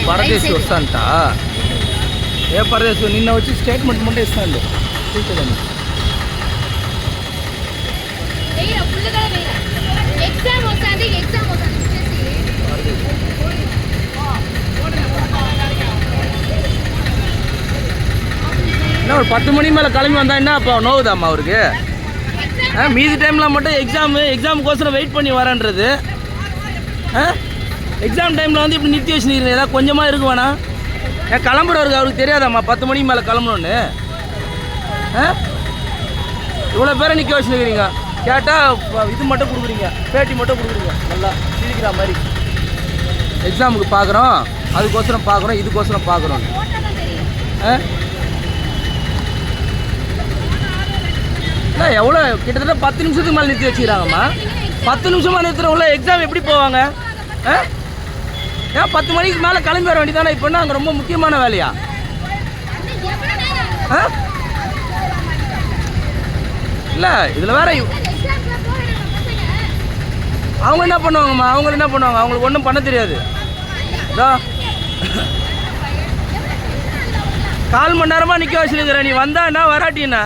పరదేశి వస్తాంట ఏ పరదేశి నిన్న వచ్చి స్టేట్మెంట్ ముందే ఇస్తాను చూసేదాన్ని என்ன ஒரு 10 மணி மேலே கிளம்பி வந்தா என்ன அப்போ நோவுதாம்மா அவருக்கு மீதி டைமில் மட்டும் எக்ஸாமுக்கோசரம் வெயிட் பண்ணி வரேன்றது எக்ஸாம் டைமில் வந்து இப்படி நிறுத்தி வச்சுருக்கீங்க ஏதாவது கொஞ்சமாக இருக்கு வேணா ஏன் கிளம்புறவருக்கு அவருக்கு தெரியாதாம்மா 10 மணிக்கு மேலே கிளம்பணுன்னு இவ்வளோ பேரை நிற்க வச்சுருக்கிறீங்க கேட்டால் இது மட்டும் கொடுக்குறீங்க பேட்டி மட்டும் கொடுக்குறீங்க நல்லா சிரிக்கிற மாதிரி எக்ஸாமுக்கு பார்க்குறோம் அதுக்கோசரம் பார்க்குறோம் இதுக்கோசரம் பார்க்குறோம் இல்லை எவ்வளோ கிட்டத்தட்ட 10 நிமிஷத்துக்கு மேலே நிறுத்தி வச்சுக்கிறாங்கம்மா 10 நிமிஷமாக நிறுத்துறவங்கள எக்ஸாம் எப்படி போவாங்க ஏன் 10 மணிக்கு மேலே கிளம்பி வர வேண்டியதானே இப்போ அங்கே ரொம்ப முக்கியமான வேலையா இல்லை இதில் வேற அவங்க என்ன பண்ணுவாங்கம்மா அவங்களுக்கு ஒன்றும் பண்ண தெரியாது இதோ 4 மணி நேரமாக நிற்க வச்சுருக்கிறேன் நீ வந்தான்னா வராட்டின்னா